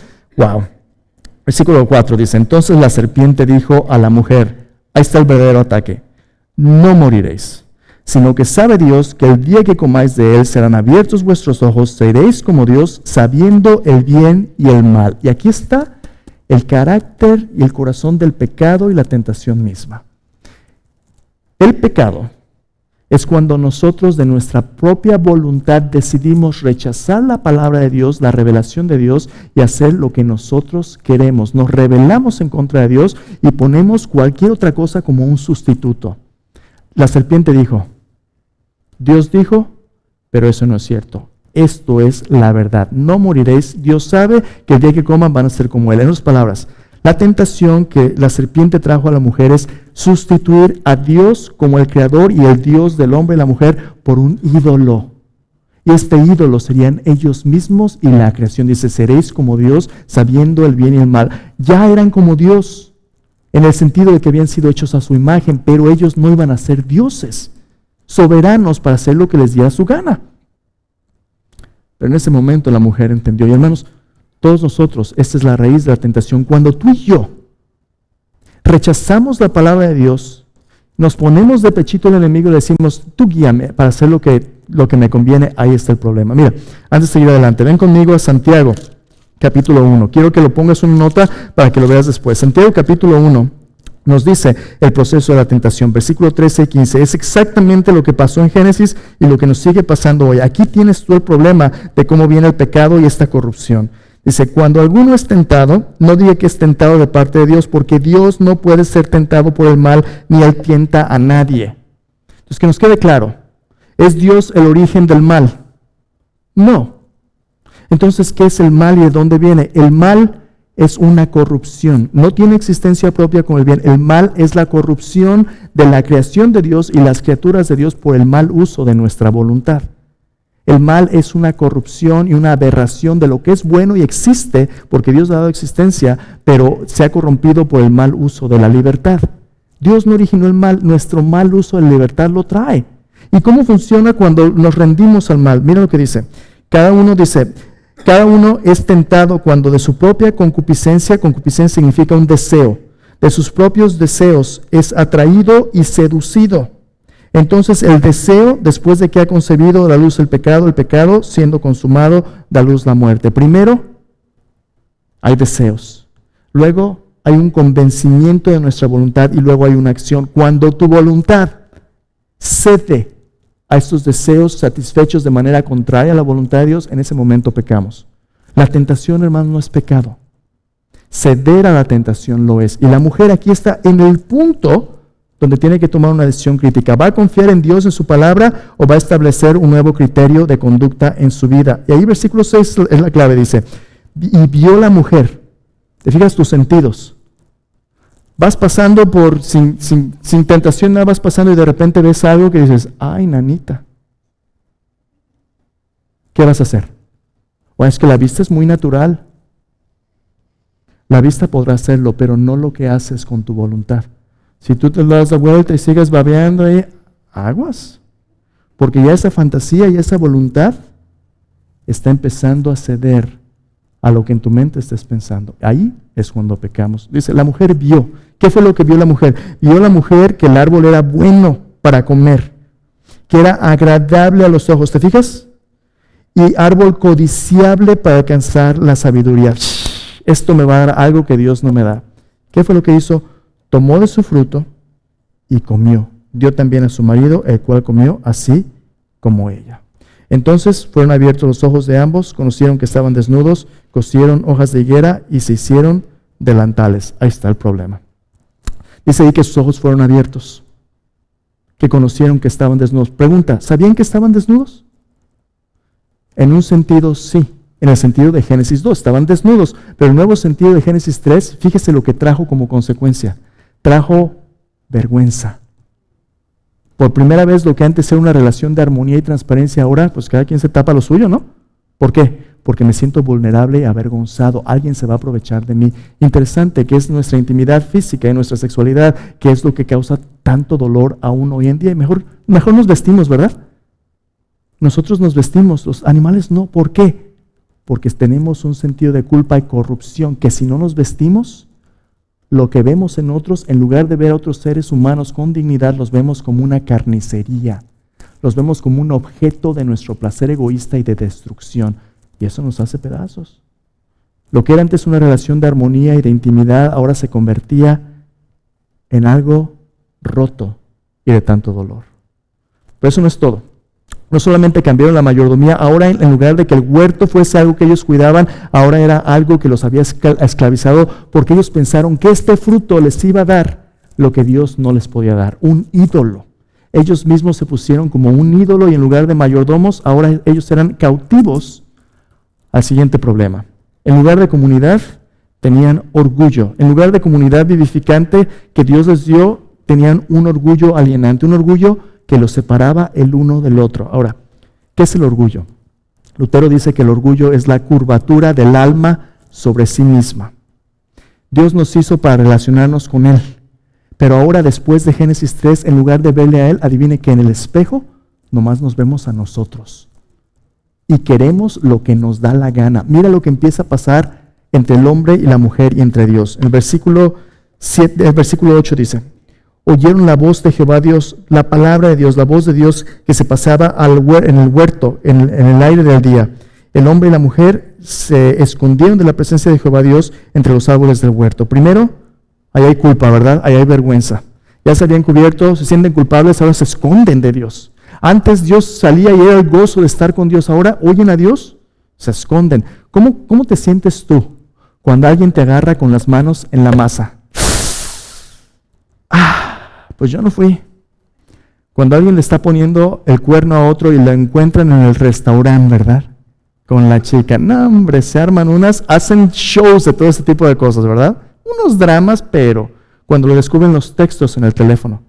4 dice, entonces la serpiente dijo a la mujer, ahí está el verdadero ataque, no moriréis, sino que sabe Dios que el día que comáis de él serán abiertos vuestros ojos, seréis como Dios, sabiendo el bien y el mal. Y aquí está el carácter y el corazón del pecado y la tentación misma. El pecado es cuando nosotros de nuestra propia voluntad decidimos rechazar la palabra de Dios, la revelación de Dios y hacer lo que nosotros queremos. Nos rebelamos en contra de Dios y ponemos cualquier otra cosa como un sustituto. La serpiente dijo, Dios dijo, pero eso no es cierto. Esto es la verdad. No moriréis. Dios sabe que el día que coman van a ser como Él. En otras palabras, la tentación que la serpiente trajo a la mujer es sustituir a Dios como el creador y el Dios del hombre y la mujer por un ídolo. Y este ídolo serían ellos mismos y la creación. Dice, seréis como Dios sabiendo el bien y el mal. Ya eran como Dios en el sentido de que habían sido hechos a su imagen, pero ellos no iban a ser dioses, soberanos para hacer lo que les diera su gana. Pero en ese momento la mujer entendió. Y hermanos, todos nosotros, esta es la raíz de la tentación. Cuando tú y yo rechazamos la palabra de Dios, nos ponemos de pechito al enemigo y le decimos, tú guíame para hacer lo que me conviene, ahí está el problema. Mira, antes de seguir adelante, ven conmigo a Santiago, capítulo 1. Quiero que lo pongas en una nota para que lo veas después. Santiago, capítulo 1, nos dice el proceso de la tentación. Versículo 13 y 15. Es exactamente lo que pasó en Génesis y lo que nos sigue pasando hoy. Aquí tienes tú el problema de cómo viene el pecado y esta corrupción. Dice, cuando alguno es tentado, no diga que es tentado de parte de Dios, porque Dios no puede ser tentado por el mal, ni él tienta a nadie. Entonces, que nos quede claro, ¿Es Dios el origen del mal? No. Entonces, ¿qué es el mal y de dónde viene? El mal es una corrupción. No tiene existencia propia con el bien. El mal es la corrupción de la creación de Dios y las criaturas de Dios por el mal uso de nuestra voluntad. El mal es una corrupción y una aberración de lo que es bueno y existe porque Dios ha dado existencia, pero se ha corrompido por el mal uso de la libertad. Dios no originó el mal, nuestro mal uso de la libertad lo trae. ¿Y cómo funciona cuando nos rendimos al mal? Mira lo que dice. Cada uno es tentado cuando de su propia concupiscencia significa un deseo, de sus propios deseos es atraído y seducido. Entonces el deseo, después de que ha concebido da luz el pecado siendo consumado da luz la muerte. Primero hay deseos, luego hay un convencimiento de nuestra voluntad y luego hay una acción. Cuando tu voluntad cede a estos deseos satisfechos de manera contraria a la voluntad de Dios, en ese momento pecamos. La tentación, hermano, no es pecado. Ceder a la tentación lo es. Y la mujer aquí está en el punto donde tiene que tomar una decisión crítica. ¿Va a confiar en Dios, en su palabra, o va a establecer un nuevo criterio de conducta en su vida? Y ahí versículo 6 es la clave, dice, y vio la mujer. ¿Te fijas tus sentidos? Vas pasando sin tentación, nada, vas pasando y de repente ves algo que dices, ay, nanita. ¿Qué vas a hacer? O es que la vista es muy natural. La vista podrá hacerlo, pero no lo que haces con tu voluntad. Si tú te das la vuelta y sigues babeando ahí, aguas. Porque ya esa fantasía y esa voluntad está empezando a ceder a lo que en tu mente estés pensando. Ahí es cuando pecamos. Dice, la mujer vio. ¿Qué fue lo que vio la mujer? Vio la mujer que el árbol era bueno para comer, que era agradable a los ojos. ¿Te fijas? Y árbol codiciable para alcanzar la sabiduría. Esto me va a dar algo que Dios no me da. ¿Qué fue lo que hizo? Tomó de su fruto y comió. Dio también a su marido, el cual comió así como ella. Entonces fueron abiertos los ojos de ambos, conocieron que estaban desnudos, cosieron hojas de higuera y se hicieron delantales. Ahí está el problema. Dice ahí que sus ojos fueron abiertos, que conocieron que estaban desnudos. Pregunta, ¿sabían que estaban desnudos? En un sentido sí. En el sentido de Génesis 2, estaban desnudos, pero el nuevo sentido de Génesis 3, fíjese lo que trajo como consecuencia. Trajo vergüenza. Por primera vez lo que antes era una relación de armonía y transparencia, ahora pues cada quien se tapa lo suyo, ¿no? ¿Por qué? Porque me siento vulnerable y avergonzado. Alguien se va a aprovechar de mí. Interesante que es nuestra intimidad física y nuestra sexualidad, que es lo que causa tanto dolor aún hoy en día. Y mejor nos vestimos, ¿verdad? Nosotros nos vestimos, los animales no. ¿Por qué? Porque tenemos un sentido de culpa y corrupción, que si no nos vestimos, lo que vemos en otros, en lugar de ver a otros seres humanos con dignidad, los vemos como una carnicería, los vemos como un objeto de nuestro placer egoísta y de destrucción, y eso nos hace pedazos. Lo que era antes una relación de armonía y de intimidad, ahora se convertía en algo roto y de tanto dolor. Pero eso no es todo. No solamente cambiaron la mayordomía, ahora en lugar de que el huerto fuese algo que ellos cuidaban, ahora era algo que los había esclavizado, porque ellos pensaron que este fruto les iba a dar lo que Dios no les podía dar, un ídolo. Ellos mismos se pusieron como un ídolo y en lugar de mayordomos, ahora ellos eran cautivos al siguiente problema. En lugar de comunidad, tenían orgullo. En lugar de comunidad vivificante que Dios les dio, tenían un orgullo alienante, un orgullo que los separaba el uno del otro. Ahora, ¿qué es el orgullo? Lutero dice que el orgullo es la curvatura del alma sobre sí misma. Dios nos hizo para relacionarnos con Él, pero ahora después de Génesis 3, en lugar de verle a Él, adivine que en el espejo nomás nos vemos a nosotros y queremos lo que nos da la gana. Mira lo que empieza a pasar entre el hombre y la mujer y entre Dios. En el versículo 8 dice, oyeron la voz de Jehová Dios, la palabra de Dios, la voz de Dios que se pasaba en el huerto, en el aire del día. El hombre y la mujer se escondieron de la presencia de Jehová Dios entre los árboles del huerto. Primero, ahí hay culpa, ¿verdad? Ahí hay vergüenza. Ya se habían cubierto, se sienten culpables, ahora se esconden de Dios. Antes Dios salía y era el gozo de estar con Dios. Ahora oyen a Dios, se esconden. ¿Cómo te sientes tú cuando alguien te agarra con las manos en la masa? Pues yo no fui. Cuando alguien le está poniendo el cuerno a otro y lo encuentran en el restaurante, ¿verdad? Con la chica. No, hombre, se arman hacen shows de todo ese tipo de cosas, ¿verdad? Unos dramas, pero cuando lo descubren los textos en el teléfono.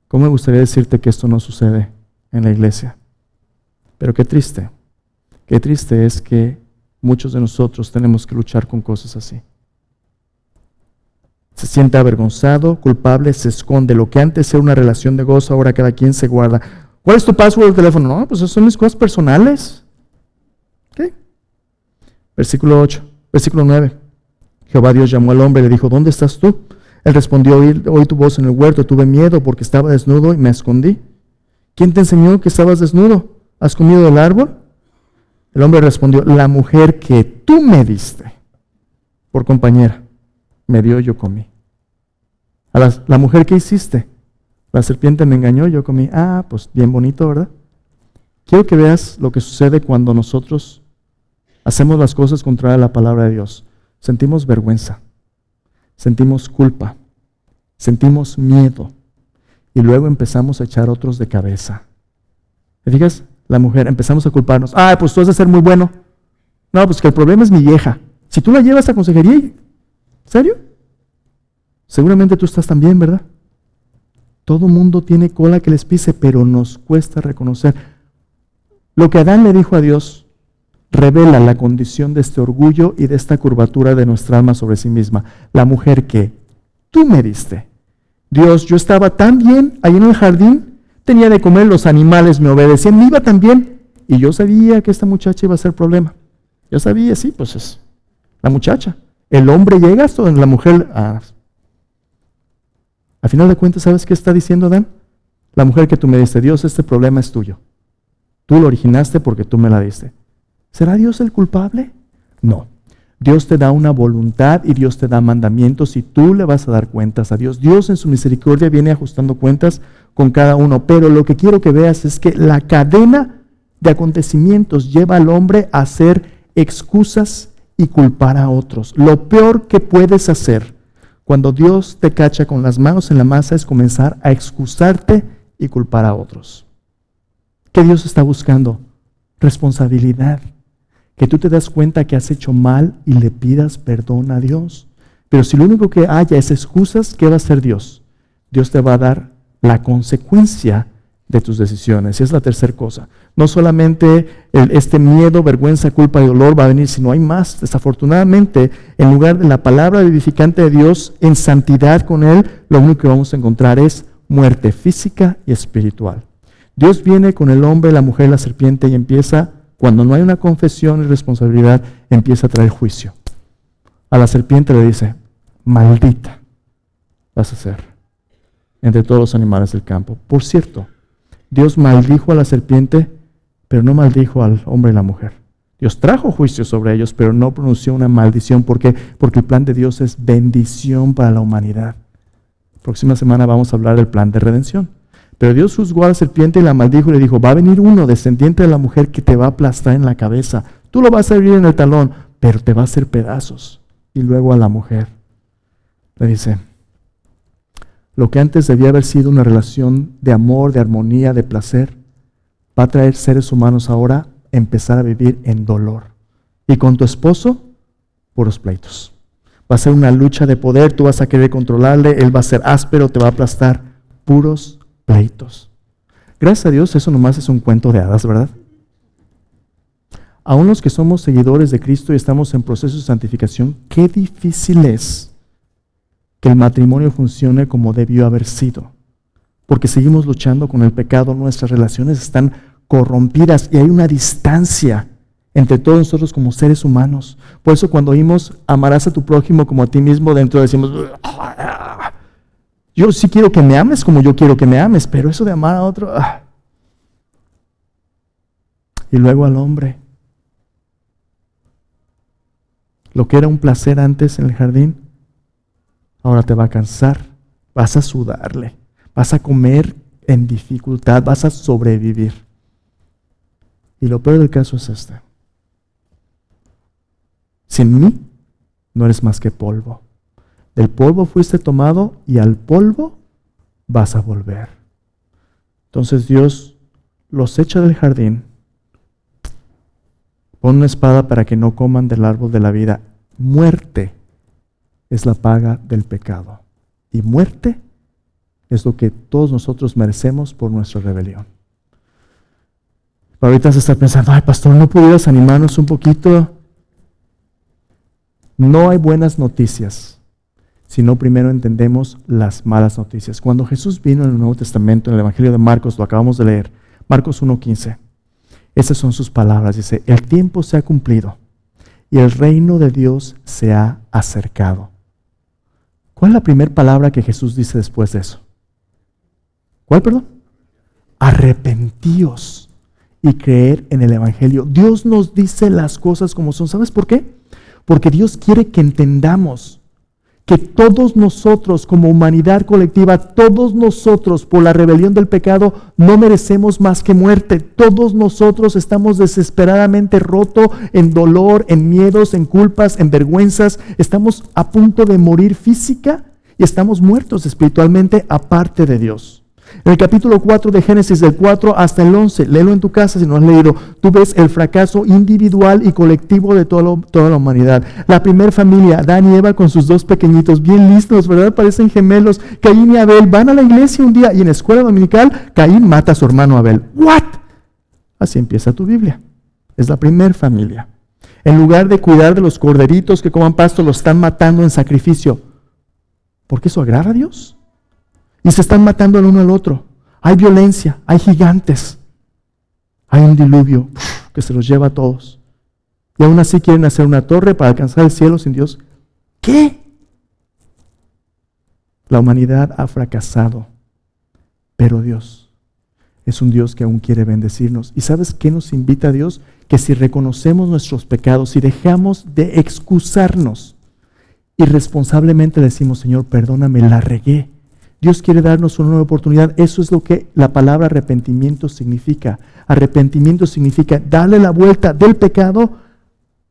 ¿Cómo me gustaría decirte que esto no sucede en la iglesia? Pero qué triste es que muchos de nosotros tenemos que luchar con cosas así. Se siente avergonzado, culpable, se esconde. Lo que antes era una relación de gozo, ahora cada quien se guarda. ¿Cuál es tu password del teléfono? No, pues esas son mis cosas personales. ¿Qué? Versículo 9. Jehová Dios llamó al hombre y le dijo, ¿dónde estás tú? Él respondió, oí tu voz en el huerto, tuve miedo porque estaba desnudo y me escondí. ¿Quién te enseñó que estabas desnudo? ¿Has comido del árbol? El hombre respondió, la mujer que tú me diste por compañera, me dio, yo comí. La mujer que hiciste, la serpiente me engañó, yo comí. Pues bien bonito, ¿verdad? Quiero que veas lo que sucede cuando nosotros hacemos las cosas contrarias a la palabra de Dios. Sentimos vergüenza, sentimos culpa, sentimos miedo y luego empezamos a echar otros de cabeza. ¿Te fijas? La mujer, empezamos a culparnos. Pues tú has de ser muy bueno. No, pues que el problema es mi vieja. Si tú la llevas a consejería, ¿en serio? Seguramente tú estás también, ¿verdad? Todo mundo tiene cola que les pise, pero nos cuesta reconocer. Lo que Adán le dijo a Dios revela la condición de este orgullo y de esta curvatura de nuestra alma sobre sí misma. La mujer que tú me diste. Dios, yo estaba tan bien ahí en el jardín, tenía de comer, los animales me obedecían, me iba tan bien. Y yo sabía que esta muchacha iba a ser problema. Yo sabía, sí, pues es la muchacha. El hombre llega hasta donde la mujer... Al final de cuentas, ¿sabes qué está diciendo Adán? La mujer que tú me diste, Dios, este problema es tuyo. Tú lo originaste porque tú me la diste. ¿Será Dios el culpable? No. Dios te da una voluntad y Dios te da mandamientos y tú le vas a dar cuentas a Dios. Dios en su misericordia viene ajustando cuentas con cada uno. Pero lo que quiero que veas es que la cadena de acontecimientos lleva al hombre a hacer excusas y culpar a otros. Lo peor que puedes hacer cuando Dios te cacha con las manos en la masa es comenzar a excusarte y culpar a otros. ¿Qué Dios está buscando? Responsabilidad. Que tú te das cuenta que has hecho mal y le pidas perdón a Dios. Pero si lo único que haya es excusas, ¿qué va a hacer Dios? Dios te va a dar la consecuencia de tus decisiones. Y es la tercera cosa. No solamente este miedo, vergüenza, culpa y dolor va a venir, sino hay más. Desafortunadamente, en lugar de la palabra vivificante de Dios, en santidad con Él, lo único que vamos a encontrar es muerte física y espiritual. Dios viene con el hombre, la mujer, la serpiente y empieza, cuando no hay una confesión y responsabilidad, empieza a traer juicio. A la serpiente le dice, maldita vas a ser entre todos los animales del campo. Por cierto, Dios maldijo a la serpiente, pero no maldijo al hombre y la mujer. Dios trajo juicio sobre ellos, pero no pronunció una maldición. ¿Por qué? Porque el plan de Dios es bendición para la humanidad. Próxima semana vamos a hablar del plan de redención. Pero Dios juzgó a la serpiente y la maldijo y le dijo, va a venir uno descendiente de la mujer que te va a aplastar en la cabeza. Tú lo vas a herir en el talón, pero te va a hacer pedazos. Y luego a la mujer le dice, lo que antes debía haber sido una relación de amor, de armonía, de placer, va a traer seres humanos ahora a empezar a vivir en dolor. Y con tu esposo, puros pleitos. Va a ser una lucha de poder, tú vas a querer controlarle, él va a ser áspero, te va a aplastar. Puros pleitos. Gracias a Dios, eso nomás es un cuento de hadas, ¿verdad? Aún los que somos seguidores de Cristo y estamos en proceso de santificación, qué difícil es que el matrimonio funcione como debió haber sido. Porque seguimos luchando con el pecado, nuestras relaciones están corrompidas y hay una distancia entre todos nosotros como seres humanos. Por eso cuando oímos amarás a tu prójimo como a ti mismo, dentro decimos, yo sí quiero que me ames como yo quiero que me ames, pero eso de amar a otro... Y luego al hombre. Lo que era un placer antes en el jardín, ahora te va a cansar, vas a sudarle, vas a comer en dificultad, vas a sobrevivir. Y lo peor del caso es este. Sin mí no eres más que polvo. Del polvo fuiste tomado y al polvo vas a volver. Entonces Dios los echa del jardín, pone una espada para que no coman del árbol de la vida. Muerte es la paga del pecado. Y muerte es lo que todos nosotros merecemos por nuestra rebelión. Ahorita se está pensando, ay pastor, ¿no pudieras animarnos un poquito? No hay buenas noticias si no primero entendemos las malas noticias. Cuando Jesús vino en el Nuevo Testamento, en el Evangelio de Marcos, lo acabamos de leer, Marcos 1:15, esas son sus palabras, dice, el tiempo se ha cumplido y el reino de Dios se ha acercado. ¿Cuál es la primera palabra que Jesús dice después de eso? ¿Cuál, perdón? Arrepentíos y creer en el Evangelio. Dios nos dice las cosas como son. ¿Sabes por qué? Porque Dios quiere que entendamos que todos nosotros como humanidad colectiva, todos nosotros por la rebelión del pecado no merecemos más que muerte. Todos nosotros estamos desesperadamente rotos en dolor, en miedos, en culpas, en vergüenzas. Estamos a punto de morir física y estamos muertos espiritualmente aparte de Dios. En el capítulo 4 de Génesis, del 4 hasta el 11, léelo en tu casa si no has leído, tú ves el fracaso individual y colectivo de toda la humanidad. La primera familia, Adán y Eva con sus dos pequeñitos, bien listos, ¿verdad? Parecen gemelos. Caín y Abel van a la iglesia un día y en la escuela dominical, Caín mata a su hermano Abel. ¿What? Así empieza tu Biblia. Es la primera familia. En lugar de cuidar de los corderitos que coman pasto, los están matando en sacrificio. ¿Por qué eso agrada a Dios? Y se están matando el uno al otro. Hay violencia, hay gigantes. Hay un diluvio que se los lleva a todos. Y aún así quieren hacer una torre para alcanzar el cielo sin Dios. ¿Qué? La humanidad ha fracasado. Pero Dios es un Dios que aún quiere bendecirnos. ¿Y sabes qué nos invita a Dios? Que si reconocemos nuestros pecados, si dejamos de excusarnos y responsablemente decimos, Señor, perdóname, la regué. Dios quiere darnos una nueva oportunidad. Eso es lo que la palabra arrepentimiento significa. Arrepentimiento significa darle la vuelta del pecado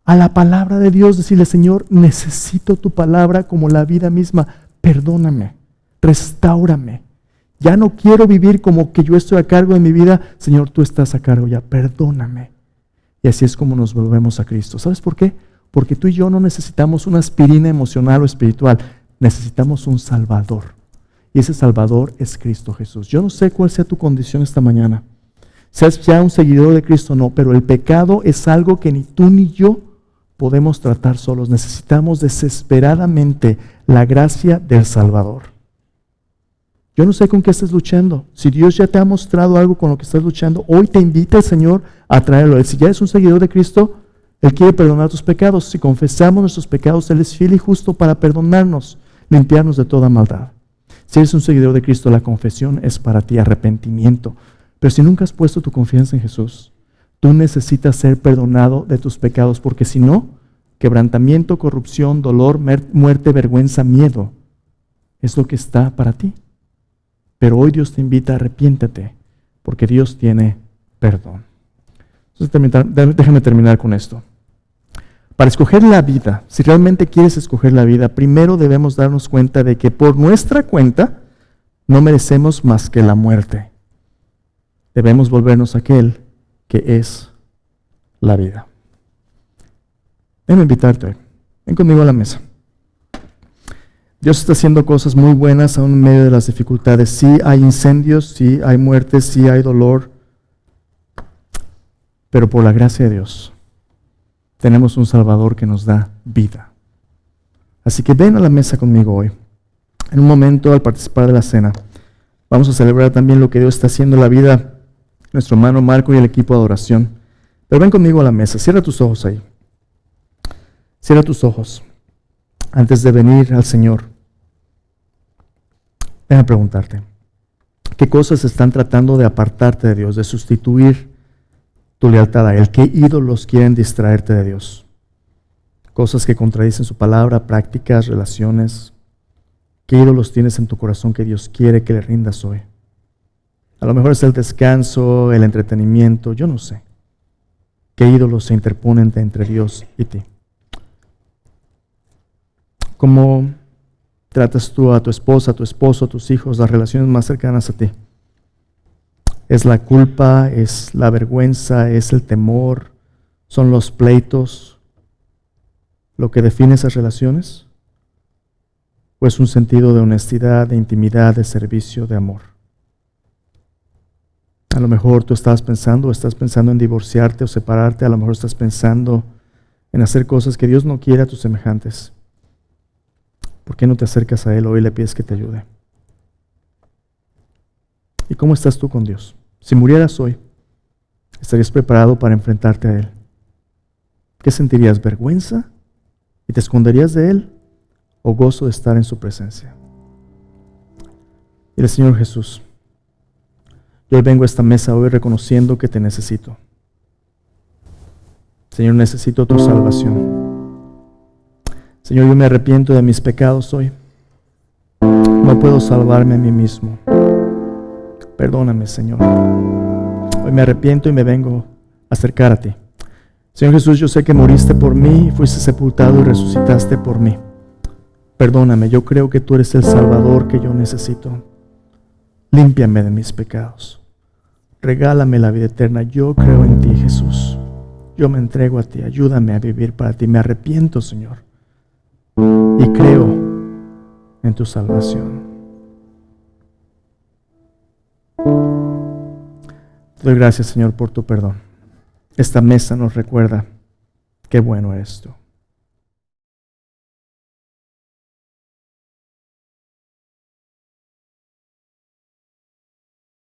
a la palabra de Dios. Decirle, Señor, necesito tu palabra como la vida misma. Perdóname, restáurame. Ya no quiero vivir como que yo estoy a cargo de mi vida. Señor, tú estás a cargo ya. Perdóname. Y así es como nos volvemos a Cristo. ¿Sabes por qué? Porque tú y yo no necesitamos una aspirina emocional o espiritual. Necesitamos un Salvador. Y ese Salvador es Cristo Jesús. Yo no sé cuál sea tu condición esta mañana. Seas ya un seguidor de Cristo o no, pero el pecado es algo que ni tú ni yo podemos tratar solos. Necesitamos desesperadamente la gracia del Salvador. Yo no sé con qué estás luchando. Si Dios ya te ha mostrado algo con lo que estás luchando, hoy te invita el Señor a traerlo. Si ya eres un seguidor de Cristo, Él quiere perdonar tus pecados. Si confesamos nuestros pecados, Él es fiel y justo para perdonarnos, limpiarnos de toda maldad. Si eres un seguidor de Cristo, la confesión es para ti, arrepentimiento. Pero si nunca has puesto tu confianza en Jesús, tú necesitas ser perdonado de tus pecados, porque si no, quebrantamiento, corrupción, dolor, muerte, vergüenza, miedo, es lo que está para ti. Pero hoy Dios te invita a arrepiéntete, porque Dios tiene perdón. Entonces, déjame terminar con esto. Para escoger la vida, si realmente quieres escoger la vida, primero debemos darnos cuenta de que por nuestra cuenta no merecemos más que la muerte. Debemos volvernos a aquel que es la vida. Déjame invitarte, ven conmigo a la mesa. Dios está haciendo cosas muy buenas aún en medio de las dificultades. Sí hay incendios, sí hay muertes, sí hay dolor, pero por la gracia de Dios tenemos un Salvador que nos da vida. Así que ven a la mesa conmigo hoy. En un momento, al participar de la cena, vamos a celebrar también lo que Dios está haciendo en la vida de nuestro hermano Marco y el equipo de adoración. Pero ven conmigo a la mesa. Cierra tus ojos ahí. Cierra tus ojos antes de venir al Señor. Ven a preguntarte, ¿qué cosas están tratando de apartarte de Dios, de sustituir tu lealtad a Él? ¿Qué ídolos quieren distraerte de Dios? Cosas que contradicen su palabra, prácticas, relaciones. ¿Qué ídolos tienes en tu corazón que Dios quiere que le rindas hoy? A lo mejor es el descanso, el entretenimiento, yo no sé. ¿Qué ídolos se interponen entre Dios y ti? Como tratas tú a tu esposa, a tu esposo, a tus hijos, las relaciones más cercanas a ti? ¿Es la culpa, es la vergüenza, es el temor, son los pleitos lo que define esas relaciones? ¿O es un sentido de honestidad, de intimidad, de servicio, de amor? A lo mejor tú estás pensando en divorciarte o separarte, a lo mejor estás pensando en hacer cosas que Dios no quiere a tus semejantes. ¿Por qué no te acercas a Él hoy y le pides que te ayude? ¿Y cómo estás tú con Dios? Si murieras hoy, ¿estarías preparado para enfrentarte a Él? ¿Qué sentirías? ¿Vergüenza? ¿Y te esconderías de Él? ¿O gozo de estar en su presencia? Dile, Señor Jesús, yo vengo a esta mesa hoy reconociendo que te necesito. Señor, necesito tu salvación. Señor, yo me arrepiento de mis pecados hoy. No puedo salvarme a mí mismo. Perdóname, Señor. Hoy me arrepiento y me vengo a acercar a ti. Señor Jesús, yo sé que moriste por mí, fuiste sepultado y resucitaste por mí. Perdóname, yo creo que tú eres el Salvador que yo necesito. Límpiame de mis pecados. Regálame la vida eterna. Yo creo en ti, Jesús. Yo me entrego a ti. Ayúdame a vivir para ti. Me arrepiento, Señor. Y creo en tu salvación. Te doy gracias, Señor, por tu perdón. Esta mesa nos recuerda qué bueno eres tú.